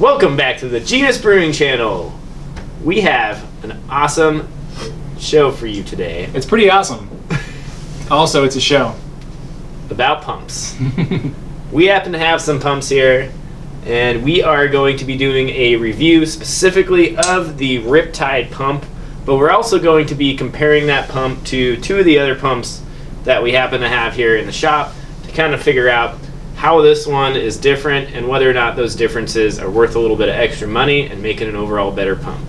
Welcome back to the Genus Brewing channel. We have an awesome show for you today. It's pretty awesome. Also, it's a show about pumps. We happen to have some pumps here, and we are going to be doing a review specifically of the Riptide pump, but we're also going to be comparing that pump to two of the other pumps that we happen to have here in the shop to kind of figure out how this one is different and whether or not those differences are worth a little bit of extra money and make it an overall better pump.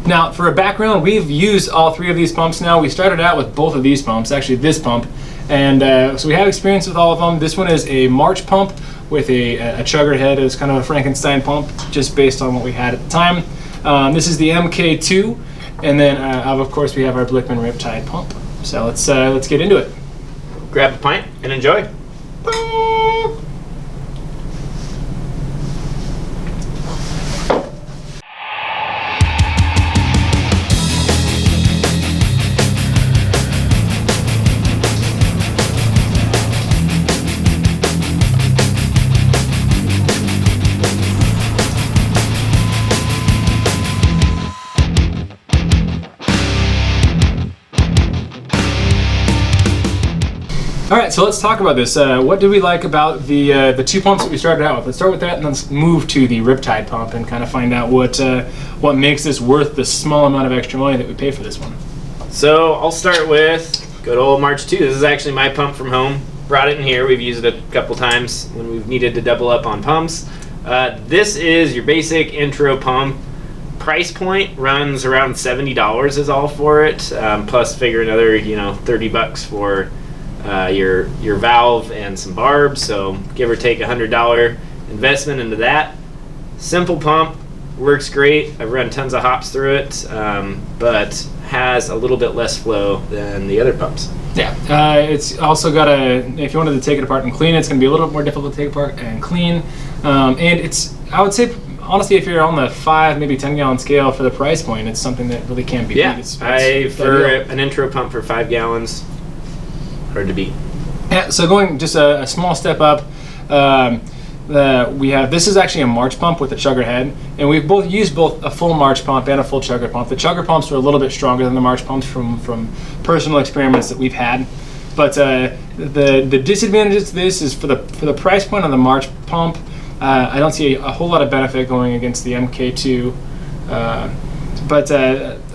Now, for a background, we've used all three of these pumps now. We started out with both of these pumps, actually this pump, and so we have experience with all of them. This one is a March pump with a chugger head. It's kind of a Frankenstein pump, just based on what we had at the time. This is the MK II, and then of course we have our Blichmann Riptide pump. So let's get into it. Grab a pint and enjoy. All right, so let's talk about this. What do we like about the two pumps that we started out with? Let's start with that, and then let's move to the Riptide pump and kind of find out what makes this worth the small amount of extra money that we pay for this one. So I'll start with good old March II. This is actually my pump from home. Brought it in here. We've used it a couple times when we've needed to double up on pumps. This is your basic intro pump. Price point runs around $70 is all for it. Plus figure another $30 for your valve and some barbs, so give or take $100 investment into that. Simple pump, works great. I've run tons of hops through it, but has a little bit less flow than the other pumps. Yeah, it's also got if you wanted to take it apart and clean it, it's going to be a little bit more difficult to take apart and clean. And I would say, honestly, if you're on the 5, maybe 10 gallon scale for the price point, it's something that really can't be beat. For an intro pump for 5 gallons, hard to beat. Yeah, so going just a small step up, this is actually a March pump with a chugger head, and we've both used both a full March pump and a full chugger pump. The chugger pumps were a little bit stronger than the March pumps from personal experiments that we've had, but the disadvantage to this is for the price point on the March pump, I don't see a whole lot of benefit going against the MK II. But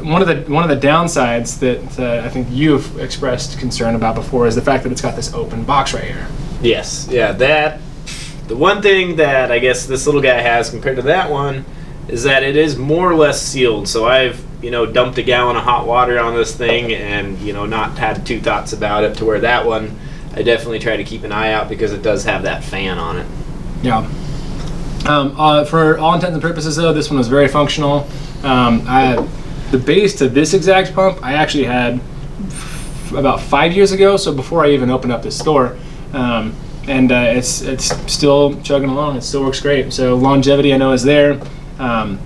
one of the downsides that I think you've expressed concern about before is the fact that it's got this open box right here. Yes, yeah, the one thing that I guess this little guy has compared to that one is that it is more or less sealed. So I've dumped a gallon of hot water on this thing and not had two thoughts about it, to where that one I definitely try to keep an eye out because it does have that fan on it. Yeah. For all intents and purposes, though, this one was very functional. The base to this exact pump I actually had about 5 years ago, so before I even opened up this store, and it's still chugging along. It still works great. So longevity, I know, is there, and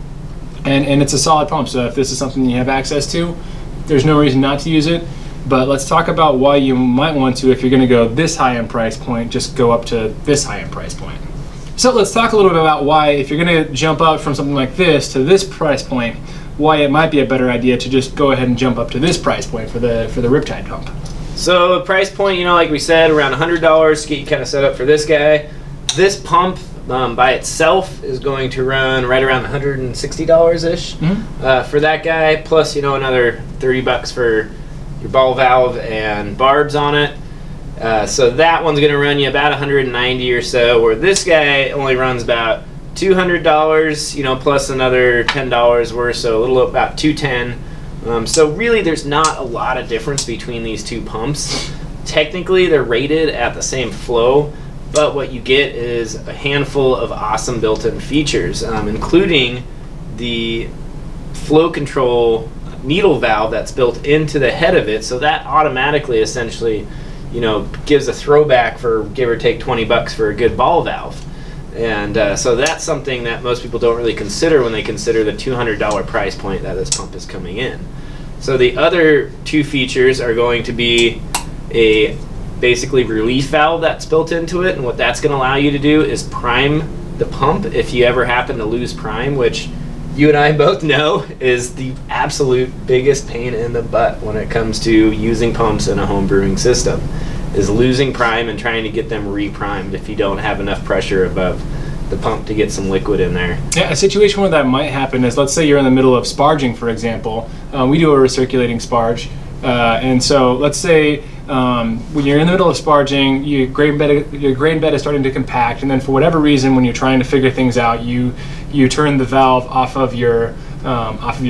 it's a solid pump. So if this is something you have access to, there's no reason not to use it. But let's talk about why you might want to, if you're going to go this high end price point, just go up to this high end price point. So let's talk a little bit about why, if you're going to jump up from something like this to this price point, why it might be a better idea to just go ahead and jump up to this price point for the Riptide pump. So the price point, like we said, around $100 to get you kind of set up for this guy. This pump by itself is going to run right around $160-ish for that guy, plus another $30 for your ball valve and barbs on it. So that one's going to run you about $190 or so, where this guy only runs about $200, plus another $10 worth, so a little about $210. So really there's not a lot of difference between these two pumps. Technically they're rated at the same flow, but what you get is a handful of awesome built-in features, including the flow control needle valve that's built into the head of it, so that automatically essentially gives a throwback for give or take $20 for a good ball valve. And so that's something that most people don't really consider when they consider the $200 price point that this pump is coming in. So the other two features are going to be a basically relief valve that's built into it, and what that's going to allow you to do is prime the pump, if you ever happen to lose prime, which you and I both know is the absolute biggest pain in the butt when it comes to using pumps in a home brewing system, is losing prime and trying to get them reprimed if you don't have enough pressure above the pump to get some liquid in there. Yeah, a situation where that might happen is, let's say you're in the middle of sparging, for example. We do a recirculating sparge, and so let's say when you're in the middle of sparging, your grain bed is starting to compact, and then for whatever reason, when you're trying to figure things out, you turn the valve off of your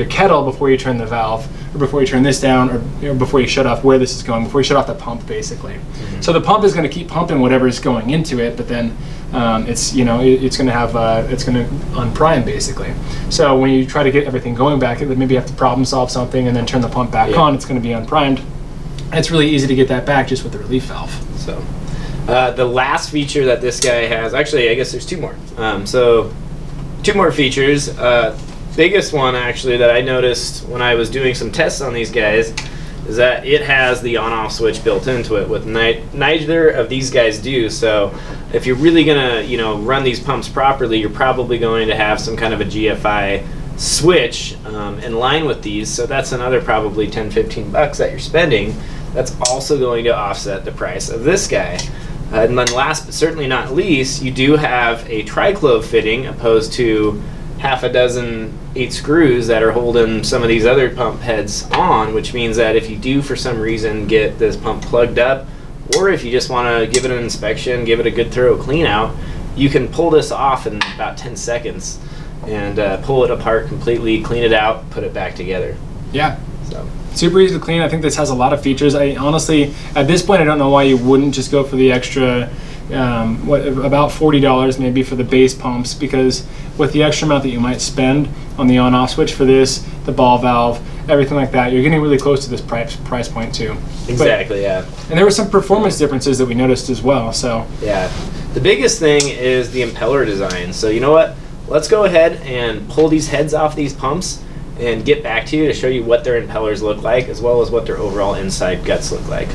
kettle before you turn the valve, or before you turn this down, or before you shut off where this is going, before you shut off the pump, basically. Mm-hmm. So the pump is going to keep pumping whatever is going into it, but then it's going to unprime, basically. So when you try to get everything going back, maybe you have to problem solve something and then turn the pump back on. It's going to be unprimed. And it's really easy to get that back just with the relief valve. So the last feature that this guy has, actually, I guess there's two more. So two more features. Biggest one, actually, that I noticed when I was doing some tests on these guys is that it has the on-off switch built into it, with neither of these guys do. So if you're really gonna, run these pumps properly, you're probably going to have some kind of a GFI switch in line with these. So that's another probably $10-15 that you're spending. That's also going to offset the price of this guy. And then last but certainly not least, you do have a triclove fitting opposed to half a dozen 8 screws that are holding some of these other pump heads on, which means that if you do for some reason get this pump plugged up, or if you just want to give it an inspection, give it a good thorough clean out, you can pull this off in about 10 seconds and pull it apart completely, clean it out, put it back together. Yeah. So super easy to clean. I think this has a lot of features. I honestly, at this point, I don't know why you wouldn't just go for the extra about $40 maybe for the base pumps, because with the extra amount that you might spend on the on-off switch for this, the ball valve, everything like that, you're getting really close to this price point too. Exactly, yeah. And there were some performance differences that we noticed as well. So yeah, the biggest thing is the impeller design. So you know what? Let's go ahead and pull these heads off these pumps and get back to you to show you what their impellers look like, as well as what their overall inside guts look like.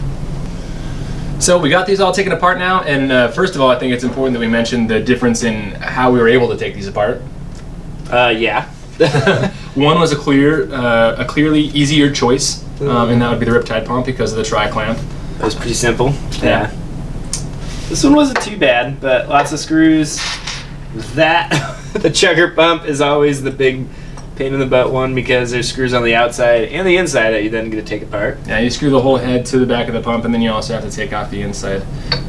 So we got these all taken apart now, and first of all, I think it's important that we mention the difference in how we were able to take these apart. Yeah. One was a clearly easier choice, and that would be the Riptide pump because of the tri-clamp. That was pretty simple. Yeah. This one wasn't too bad, but lots of screws. The Chugger Pump is always the big pain in the butt one, because there's screws on the outside and the inside that you then get to take apart. Yeah, you screw the whole head to the back of the pump, and then you also have to take off the inside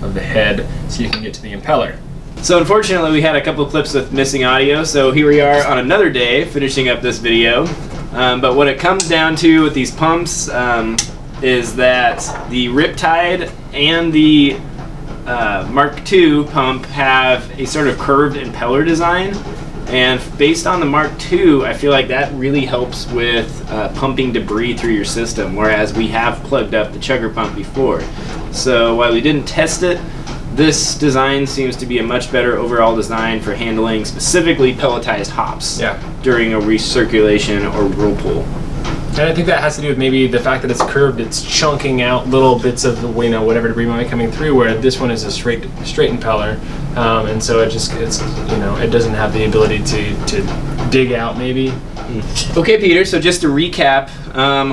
of the head so you can get to the impeller. So unfortunately, we had a couple of clips with missing audio, so here we are on another day finishing up this video. But what it comes down to with these pumps is that the Riptide and the Mark II pump have a sort of curved impeller design. And based on the Mark II, I feel like that really helps with pumping debris through your system, whereas we have plugged up the Chugger Pump before. So while we didn't test it, this design seems to be a much better overall design for handling specifically pelletized hops during a recirculation or whirlpool. And I think that has to do with maybe the fact that it's curved, it's chunking out little bits of the, whatever debris might be coming through, where this one is a straight impeller, and so it doesn't have the ability to dig out maybe. Okay, Peter, so just to recap,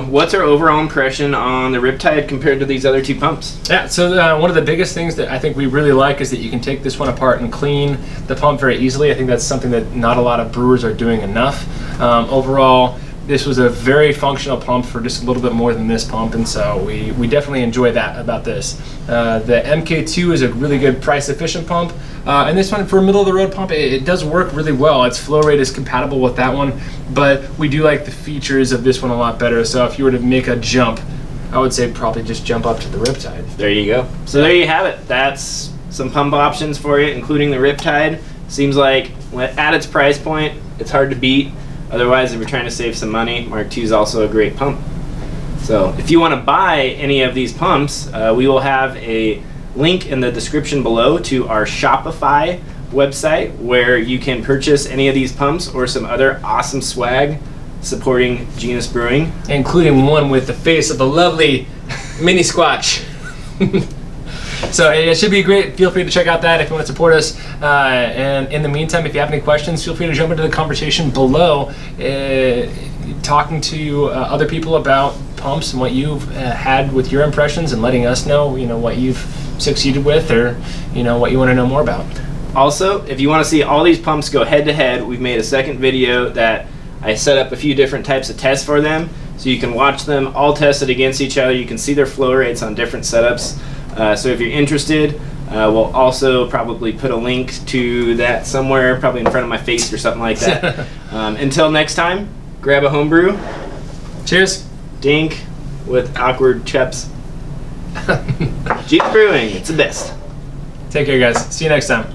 what's our overall impression on the Riptide compared to these other two pumps? Yeah, so one of the biggest things that I think we really like is that you can take this one apart and clean the pump very easily. I think that's something that not a lot of brewers are doing enough. Overall, this was a very functional pump for just a little bit more than this pump, and so we definitely enjoy that about this. The MK II is a really good price-efficient pump, and this one, for a middle-of-the-road pump, it does work really well. Its flow rate is compatible with that one, but we do like the features of this one a lot better. So if you were to make a jump, I would say probably just jump up to the Riptide. There you go. So there you have it. That's some pump options for you, including the Riptide. Seems like at its price point, it's hard to beat. Otherwise, if you're trying to save some money, Mark II is also a great pump. So if you want to buy any of these pumps, we will have a link in the description below to our Shopify website, where you can purchase any of these pumps or some other awesome swag supporting Genus Brewing. Including one with the face of the lovely Mini Squatch. So it should be great. Feel free to check out that if you want to support us. And in the meantime, if you have any questions, feel free to jump into the conversation below, talking to other people about pumps and what you've had with your impressions, and letting us know, what you've succeeded with, or what you want to know more about. Also, if you want to see all these pumps go head to head, we've made a second video that I set up a few different types of tests for them, so you can watch them all tested against each other. You can see their flow rates on different setups. So if you're interested, we'll also probably put a link to that somewhere, probably in front of my face or something like that. Until next time, grab a homebrew. Cheers. Dink with awkward cheps. Jeep Brewing, it's the best. Take care, guys. See you next time.